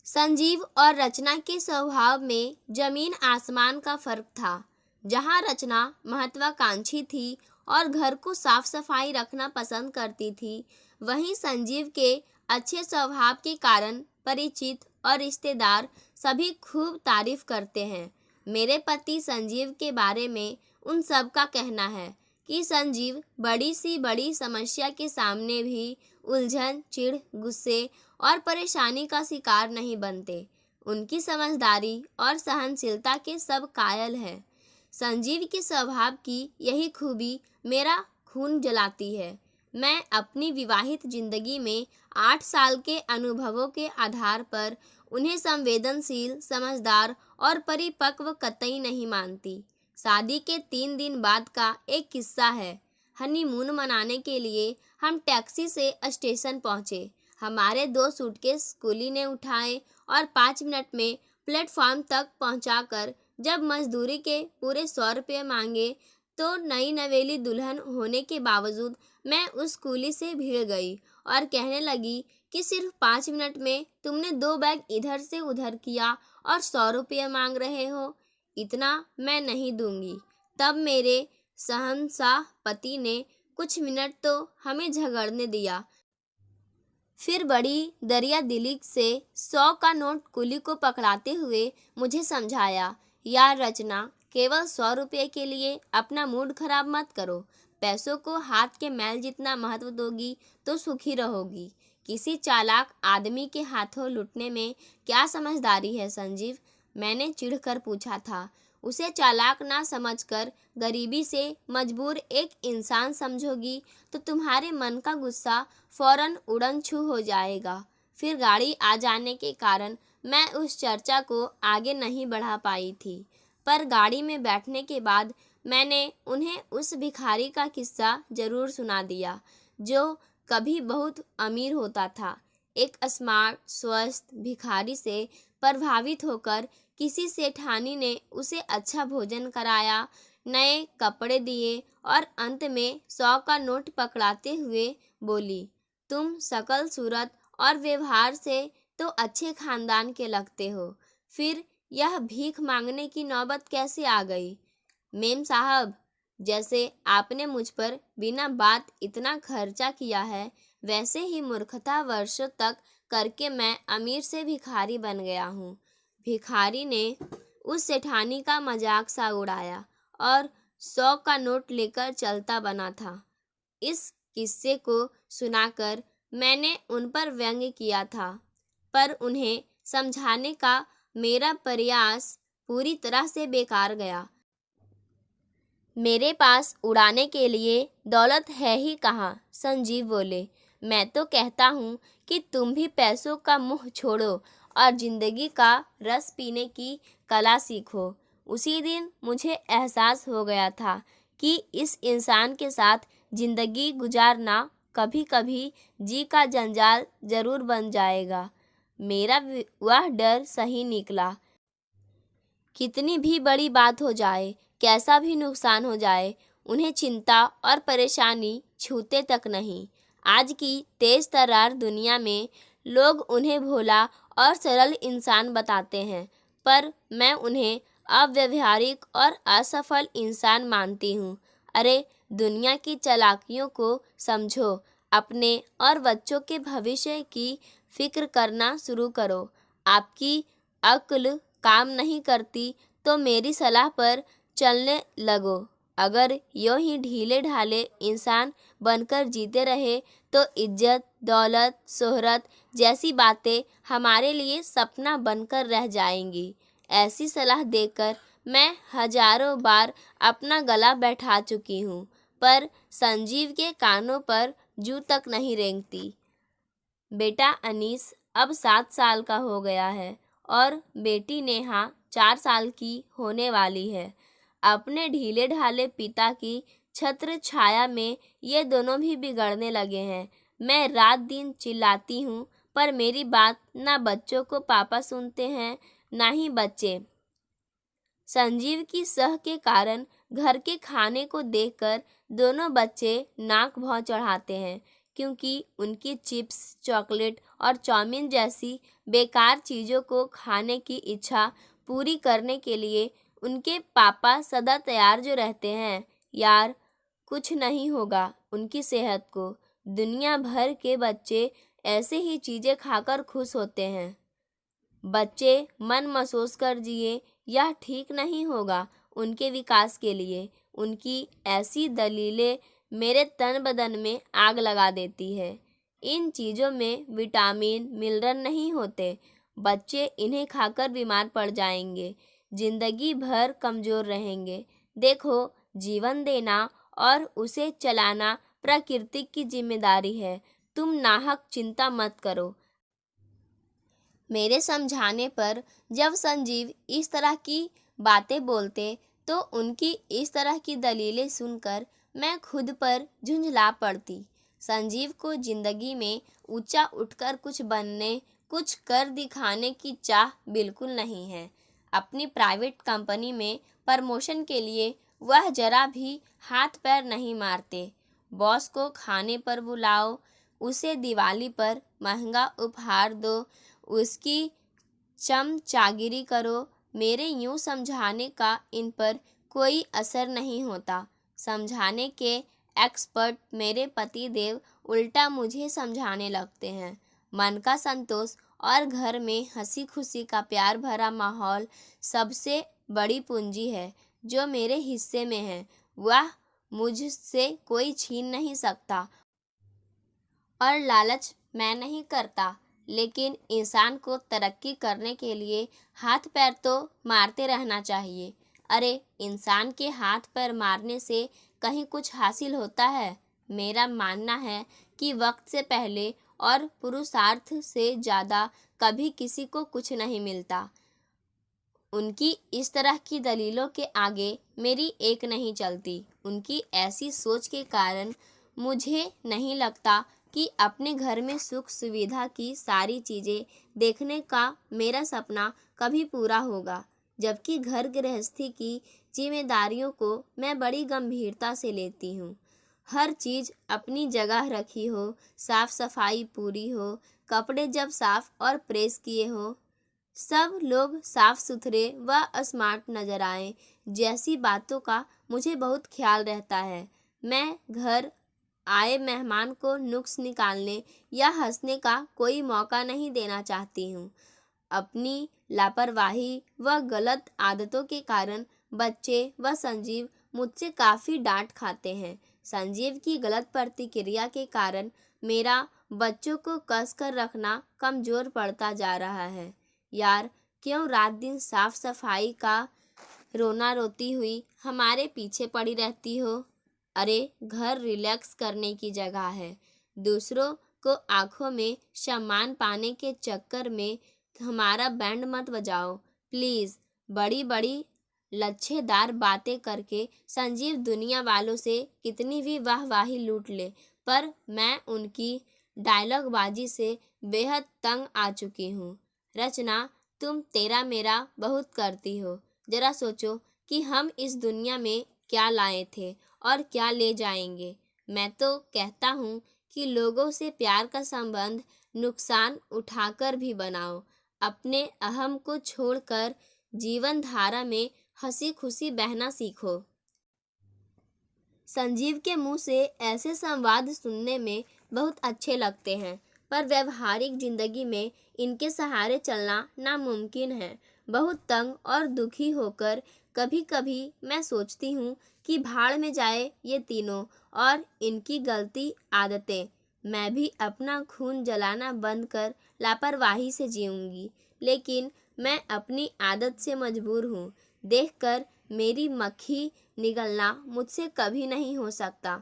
संजीव और रचना के स्वभाव में जमीन आसमान का फर्क था। जहाँ रचना महत्वाकांक्षी थी और घर को साफ सफाई रखना पसंद करती थी, वहीं संजीव के अच्छे स्वभाव के कारण परिचित और रिश्तेदार सभी खूब तारीफ करते हैं। मेरे पति संजीव के बारे में उन सब का कहना है कि संजीव बड़ी सी बड़ी समस्या के सामने भी उलझन, चिढ़, गुस्से और परेशानी का शिकार नहीं बनते। उनकी समझदारी और सहनशीलता के सब कायल है। संजीव के स्वभाव की यही खूबी मेरा खून जलाती है। मैं अपनी विवाहित जिंदगी में 8 साल के अनुभवों के आधार पर उन्हें संवेदनशील, समझदार और परिपक्व कतई नहीं मानती। शादी के 3 दिन बाद का एक किस्सा है। हनीमून मनाने के लिए हम टैक्सी से स्टेशन पहुंचे। हमारे 2 सूटकेस कुली ने उठाए और 5 मिनट में प्लेटफॉर्म तक पहुंचाकर जब मजदूरी के पूरे 100 रुपये मांगे तो नई नवेली दुल्हन होने के बावजूद मैं उस कुली से भीड़ गई और कहने लगी कि सिर्फ 5 मिनट में तुमने 2 बैग इधर से उधर किया और 100 रुपये मांग रहे हो। इतना मैं नहीं दूंगी। तब मेरे शहंशाह पति ने कुछ मिनट तो हमें झगड़ने दिया, फिर बड़ी दरिया दिली से 100 का नोट कुली को पकड़ाते हुए मुझे समझाया, यार रचना, केवल 100 रुपये के लिए अपना मूड खराब मत करो। पैसों को हाथ के मैल जितना महत्व दोगी तो सुखी रहोगी। किसी चालाक आदमी के हाथों लुटने में क्या समझदारी है संजीव? मैंने चिढ़कर पूछा था। उसे चालाक ना समझकर गरीबी से मजबूर एक इंसान समझोगी तो तुम्हारे मन का गुस्सा फौरन उड़न छू हो जाएगा। फिर गाड़ी आ जाने के कारण मैं उस चर्चा को आगे नहीं बढ़ा पाई थी, पर गाड़ी में बैठने के बाद मैंने उन्हें उस भिखारी का किस्सा जरूर सुना दिया जो कभी बहुत अमीर होता था। एक स्मार्ट, स्वस्थ भिखारी से प्रभावित होकर किसी सेठानी ने उसे अच्छा भोजन कराया, नए कपड़े दिए और अंत में 100 का नोट पकड़ाते हुए बोली, तुम शकल सूरत और व्यवहार से तो अच्छे खानदान के लगते हो, फिर यह भीख मांगने की नौबत कैसे आ गई? मेम साहब, जैसे आपने मुझ पर बिना बात इतना खर्चा किया है, वैसे ही मूर्खता वर्षों तक करके मैं अमीर से भिखारी बन गया हूँ। भिखारी ने उस सेठानी का मजाक सा उड़ाया और 100 का नोट लेकर चलता बना था। इस किस्से को सुनाकर मैंने उन पर व्यंग्य किया था, पर उन्हें समझाने का मेरा प्रयास पूरी तरह से बेकार गया। मेरे पास उड़ाने के लिए दौलत है ही कहाँ, संजीव बोले। मैं तो कहता हूँ कि तुम भी पैसों का मुँह छोड़ो और जिंदगी का रस पीने की कला सीखो। उसी दिन मुझे एहसास हो गया था कि इस इंसान के साथ जिंदगी गुजारना कभी कभी जी का जंजाल जरूर बन जाएगा। मेरा वह डर सही निकला। कितनी भी बड़ी बात हो जाए, कैसा भी नुकसान हो जाए, उन्हें चिंता और परेशानी छूते तक नहीं। आज की तेज तर्रार दुनिया में लोग उन्हें भोला और सरल इंसान बताते हैं, पर मैं उन्हें अव्यवहारिक और असफल इंसान मानती हूँ। अरे, दुनिया की चालाकियों को समझो, अपने और बच्चों के भविष्य की फिक्र करना शुरू करो। आपकी अक्ल काम नहीं करती तो मेरी सलाह पर चलने लगो। अगर यूं ही ढीले ढाले इंसान बनकर जीते रहे तो इज्जत, दौलत, शोहरत जैसी बातें हमारे लिए सपना बनकर रह जाएंगी। ऐसी सलाह देकर मैं हजारों बार अपना गला बैठा चुकी हूँ, पर संजीव के कानों पर जू तक नहीं रेंगती। बेटा अनीस अब 7 साल का हो गया है और बेटी नेहा 4 साल की होने वाली है। अपने ढीले ढाले पिता की छत्र छाया में ये दोनों भी बिगड़ने लगे हैं। मैं रात दिन चिल्लाती हूँ, पर मेरी बात ना बच्चों को पापा सुनते हैं, ना ही बच्चे। संजीव की सह के कारण घर के खाने को देखकर दोनों बच्चे नाक भौं चढ़ाते हैं। क्योंकि उनकी चिप्स, चॉकलेट और चाउमीन जैसी बेकार चीज़ों को खाने की इच्छा पूरी करने के लिए उनके पापा सदा तैयार जो रहते हैं। यार, कुछ नहीं होगा उनकी सेहत को। दुनिया भर के बच्चे ऐसे ही चीज़ें खाकर खुश होते हैं। बच्चे मन महसूस कर जिए, यह ठीक नहीं होगा उनके विकास के लिए। उनकी ऐसी दलीलें मेरे तन बदन में आग लगा देती है। इन चीज़ों में विटामिन मिनरल नहीं होते। बच्चे इन्हें खाकर बीमार पड़ जाएंगे, जिंदगी भर कमज़ोर रहेंगे। देखो, जीवन देना और उसे चलाना प्रकृति की जिम्मेदारी है। तुम नाहक चिंता मत करो। मेरे समझाने पर जब संजीव इस तरह की बातें बोलते तो उनकी इस तरह की दलीलें सुनकर मैं खुद पर झुंझला पड़ती। संजीव को जिंदगी में ऊंचा उठकर कुछ बनने, कुछ कर दिखाने की चाह बिल्कुल नहीं है। अपनी प्राइवेट कंपनी में प्रमोशन के लिए वह जरा भी हाथ पैर नहीं मारते। बॉस को खाने पर बुलाओ, उसे दिवाली पर महंगा उपहार दो, उसकी चमचागिरी करो। मेरे यूं समझाने का इन पर कोई असर नहीं होता। समझाने के एक्सपर्ट मेरे पति देव उल्टा मुझे समझाने लगते हैं। मन का संतोष और घर में हंसी खुशी का प्यार भरा माहौल सबसे बड़ी पूंजी है जो मेरे हिस्से में है। वह मुझसे कोई छीन नहीं सकता। और लालच मैं नहीं करता, लेकिन इंसान को तरक्की करने के लिए हाथ पैर तो मारते रहना चाहिए। अरे, इंसान के हाथ पैर मारने से कहीं कुछ हासिल होता है? मेरा मानना है कि वक्त से पहले और पुरुषार्थ से ज़्यादा कभी किसी को कुछ नहीं मिलता। उनकी इस तरह की दलीलों के आगे मेरी एक नहीं चलती। उनकी ऐसी सोच के कारण मुझे नहीं लगता कि अपने घर में सुख सुविधा की सारी चीज़ें देखने का मेरा सपना कभी पूरा होगा। जबकि घर गृहस्थी की जिम्मेदारियों को मैं बड़ी गंभीरता से लेती हूँ। हर चीज़ अपनी जगह रखी हो, साफ सफाई पूरी हो, कपड़े जब साफ और प्रेस किए हो, सब लोग साफ सुथरे व स्मार्ट नजर आए, जैसी बातों का मुझे बहुत ख्याल रहता है। मैं घर आए मेहमान को नुक्स निकालने या हंसने का कोई मौका नहीं देना चाहती हूँ। अपनी लापरवाही व गलत आदतों के कारण बच्चे व संजीव मुझसे काफ़ी डांट खाते हैं। संजीव की गलत प्रतिक्रिया के कारण मेरा बच्चों को कस कर रखना कमज़ोर पड़ता जा रहा है। यार, क्यों रात दिन साफ सफाई का रोना रोती हुई हमारे पीछे पड़ी रहती हो? अरे, घर रिलैक्स करने की जगह है। दूसरों को आंखों में सम्मान पाने के चक्कर में हमारा बैंड मत बजाओ प्लीज़। बड़ी बड़ी लच्छेदार बातें करके संजीव दुनिया वालों से कितनी भी वाहवाही लूट ले, पर मैं उनकी डायलॉगबाजी से बेहद तंग आ चुकी हूँ। रचना, तुम तेरा मेरा बहुत करती हो। जरा सोचो कि हम इस दुनिया में क्या लाए थे और क्या ले जाएंगे। मैं तो कहता हूँ कि लोगों से प्यार का संबंध नुकसान उठाकर भी बनाओ। अपने अहम को छोड़कर जीवन धारा में हंसी खुशी बहना सीखो। संजीव के मुंह से ऐसे संवाद सुनने में बहुत अच्छे लगते हैं, पर व्यवहारिक जिंदगी में इनके सहारे चलना नामुमकिन है। बहुत तंग और दुखी होकर कभी कभी मैं सोचती हूँ कि भाड़ में जाए ये तीनों और इनकी गलती आदतें। मैं भी अपना खून जलाना बंद कर लापरवाही से जीऊँगी, लेकिन मैं अपनी आदत से मजबूर हूँ। देखकर मेरी मक्खी निगलना मुझसे कभी नहीं हो सकता।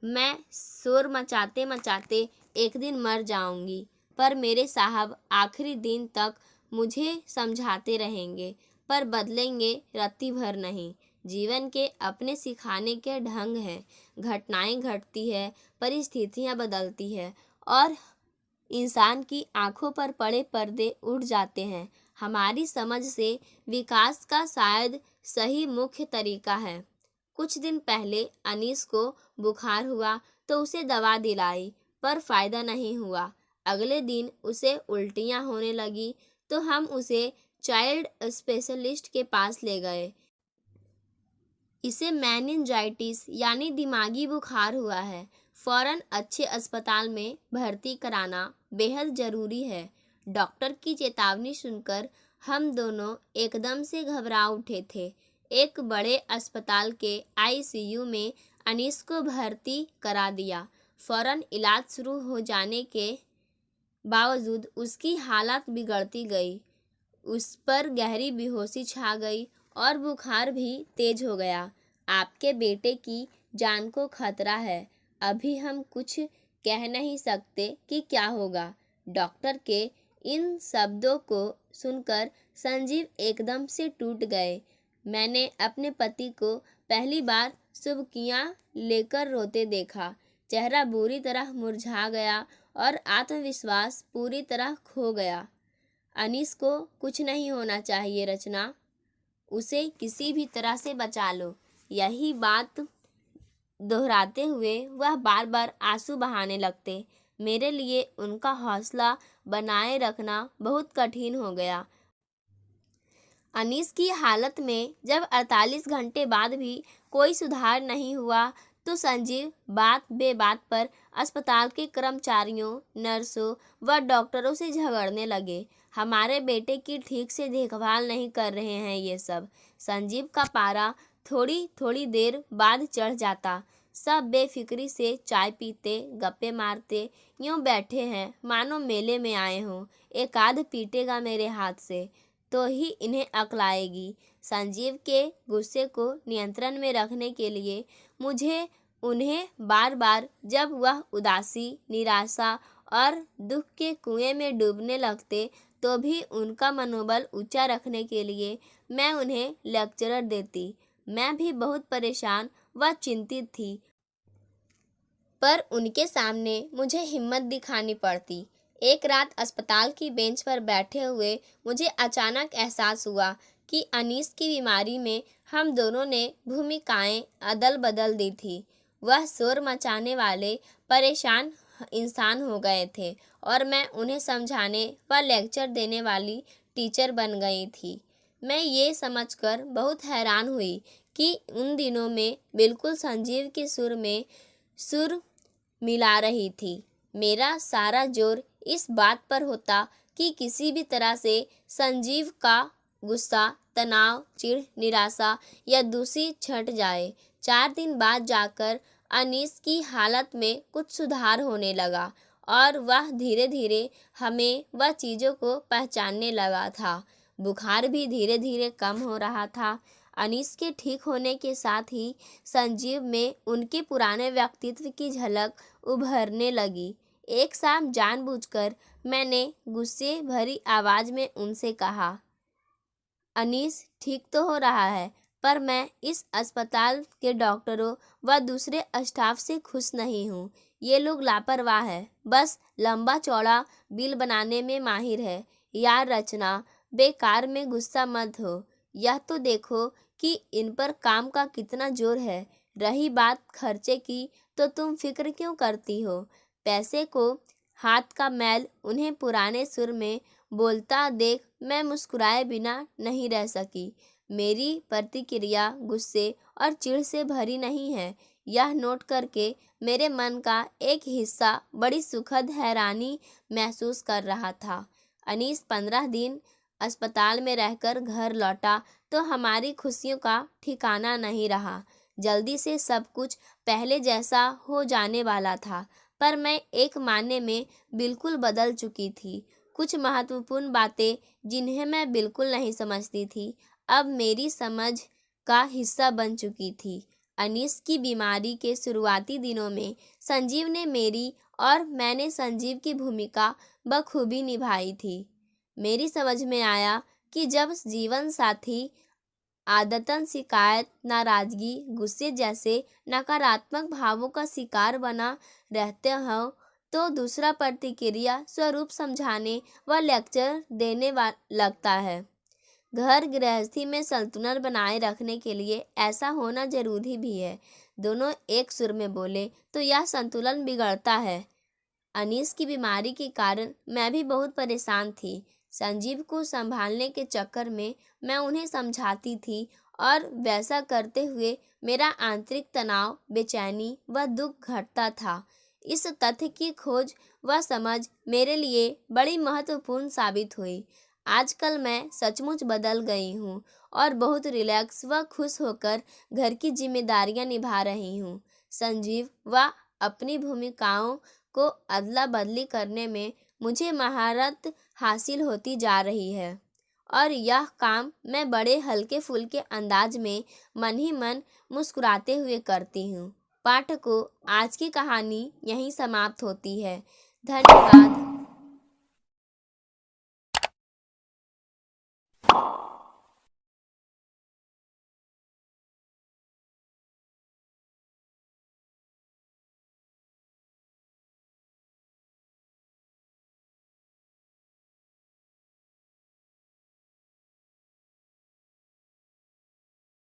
मैं शोर मचाते मचाते एक दिन मर जाऊंगी, पर मेरे साहब आखिरी दिन तक मुझे समझाते रहेंगे, पर बदलेंगे रत्ती भर नहीं। जीवन के अपने सिखाने के ढंग हैं। घटनाएं घटती है, परिस्थितियां बदलती है और इंसान की आंखों पर पड़े पर्दे उठ जाते हैं। हमारी समझ से विकास का शायद सही मुख्य तरीका है। कुछ दिन पहले अनीस को बुखार हुआ तो उसे दवा दिलाई, पर फायदा नहीं हुआ। अगले दिन उसे उल्टियाँ होने लगी तो हम उसे चाइल्ड स्पेशलिस्ट के पास ले गए। इसे मेनिंजाइटिस यानी दिमागी बुखार हुआ है। फौरन अच्छे अस्पताल में भर्ती कराना बेहद ज़रूरी है। डॉक्टर की चेतावनी सुनकर हम दोनों एकदम से घबरा उठे थे। एक बड़े अस्पताल के आईसीयू में अनीस को भर्ती करा दिया। फौरन इलाज शुरू हो जाने के बावजूद उसकी हालत बिगड़ती गई। उस पर गहरी बेहोशी छा गई और बुखार भी तेज हो गया। आपके बेटे की जान को खतरा है। अभी हम कुछ कह नहीं सकते कि क्या होगा। डॉक्टर के इन शब्दों को सुनकर संजीव एकदम से टूट गए। मैंने अपने पति को पहली बार सुबकियाँ लेकर रोते देखा। चेहरा बुरी तरह मुरझा गया और आत्मविश्वास पूरी तरह खो गया। अनीस को कुछ नहीं होना चाहिए रचना, उसे किसी भी तरह से बचा लो। यही बात दोहराते हुए वह बार बार आंसू बहाने लगते। मेरे लिए उनका हौसला बनाए रखना बहुत कठिन हो गया। अनीस की हालत में जब 48 घंटे बाद भी कोई सुधार नहीं हुआ तो संजीव बात बेबात पर अस्पताल के कर्मचारियों, नर्सों व डॉक्टरों से झगड़ने लगे। हमारे बेटे की ठीक से देखभाल नहीं कर रहे हैं ये सब। संजीव का पारा थोड़ी थोड़ी देर बाद चढ़ जाता। सब बेफिक्री से चाय पीते, गप्पे मारते यूँ बैठे हैं मानो मेले में आए हों। एक आध पीटेगा मेरे हाथ से तो ही इन्हें अक्ल आएगी। संजीव के गुस्से को नियंत्रण में रखने के लिए मुझे उन्हें बार बार जब वह उदासी, निराशा और दुख के कुएं में डूबने लगते तो भी उनका मनोबल ऊंचा रखने के लिए मैं उन्हें लेक्चर देती। मैं भी बहुत परेशान व चिंतित थी, पर उनके सामने मुझे हिम्मत दिखानी पड़ती। एक रात अस्पताल की बेंच पर बैठे हुए मुझे अचानक एहसास हुआ कि अनीस की बीमारी में हम दोनों ने भूमिकाएं अदल बदल दी थी। वह शोर मचाने वाले परेशान इंसान हो गए थे और मैं उन्हें समझाने व लेक्चर देने वाली टीचर बन गई थी। मैं ये समझकर बहुत हैरान हुई कि उन दिनों में बिल्कुल संजीव के सुर में सुर मिला रही थी। मेरा सारा जोर इस बात पर होता कि किसी भी तरह से संजीव का गुस्सा, तनाव, चिढ़, निराशा या दूसरी छट जाए। 4 दिन बाद जाकर अनीस की हालत में कुछ सुधार होने लगा और वह धीरे धीरे हमें व चीज़ों को पहचानने लगा था। बुखार भी धीरे धीरे कम हो रहा था। अनीस के ठीक होने के साथ ही संजीव में उनके पुराने व्यक्तित्व की झलक उभरने लगी। एक शाम जानबूझकर मैंने गुस्से भरी आवाज़ में उनसे कहा, अनीस ठीक तो हो रहा है, पर मैं इस अस्पताल के डॉक्टरों व दूसरे स्टाफ से खुश नहीं हूँ। ये लोग लापरवाह है, बस लंबा चौड़ा बिल बनाने में माहिर है। यार रचना, बेकार में गुस्सा मत हो। यह तो देखो कि इन पर काम का कितना जोर है। रही बात खर्चे की तो तुम फिक्र क्यों करती हो। पैसे को हाथ का मैल उन्हें पुराने सुर में बोलता देख मैं मुस्कुराए बिना नहीं रह सकी। मेरी प्रतिक्रिया गुस्से और चिढ़ से भरी नहीं है। यह नोट करके मेरे मन का एक हिस्सा बड़ी सुखद हैरानी महसूस कर रहा था। अनीस 15 दिन अस्पताल में रहकर घर लौटा तो हमारी खुशियों का ठिकाना नहीं रहा। जल्दी से सब कुछ पहले जैसा हो जाने वाला था, पर मैं एक मायने में बिल्कुल बदल चुकी थी। कुछ महत्वपूर्ण बातें जिन्हें मैं बिल्कुल नहीं समझती थी, अब मेरी समझ का हिस्सा बन चुकी थी। अनीस की बीमारी के शुरुआती दिनों में संजीव ने मेरी और मैंने संजीव की भूमिका बखूबी निभाई थी। मेरी समझ में आया कि जब जीवन साथी आदतन शिकायत, नाराजगी, गुस्से जैसे नकारात्मक भावों का शिकार बना रहते हो तो दूसरा प्रतिक्रिया स्वरूप समझाने व लेक्चर देने लगता है। घर गृहस्थी में संतुलन बनाए रखने के लिए ऐसा होना जरूरी भी है। दोनों एक सुर में बोले तो यह संतुलन बिगड़ता है। अनीस की बीमारी के कारण मैं भी बहुत परेशान थी। संजीव को संभालने के चक्कर में मैं उन्हें समझाती थी और वैसा करते हुए मेरा आंतरिक तनाव, बेचैनी व दुख घटता था। इस तथ्य की खोज व समझ मेरे लिए बड़ी महत्वपूर्ण साबित हुई। आजकल मैं सचमुच बदल गई हूँ और बहुत रिलैक्स व खुश होकर घर की जिम्मेदारियां निभा रही हूँ। संजीव व अपनी भूमिकाओं को अदला बदली करने में मुझे महारत हासिल होती जा रही है और यह काम मैं बड़े हल्के फुल्के अंदाज में मन ही मन मुस्कुराते हुए करती हूँ। पाठकों, आज की कहानी यहीं समाप्त होती है। धन्यवाद।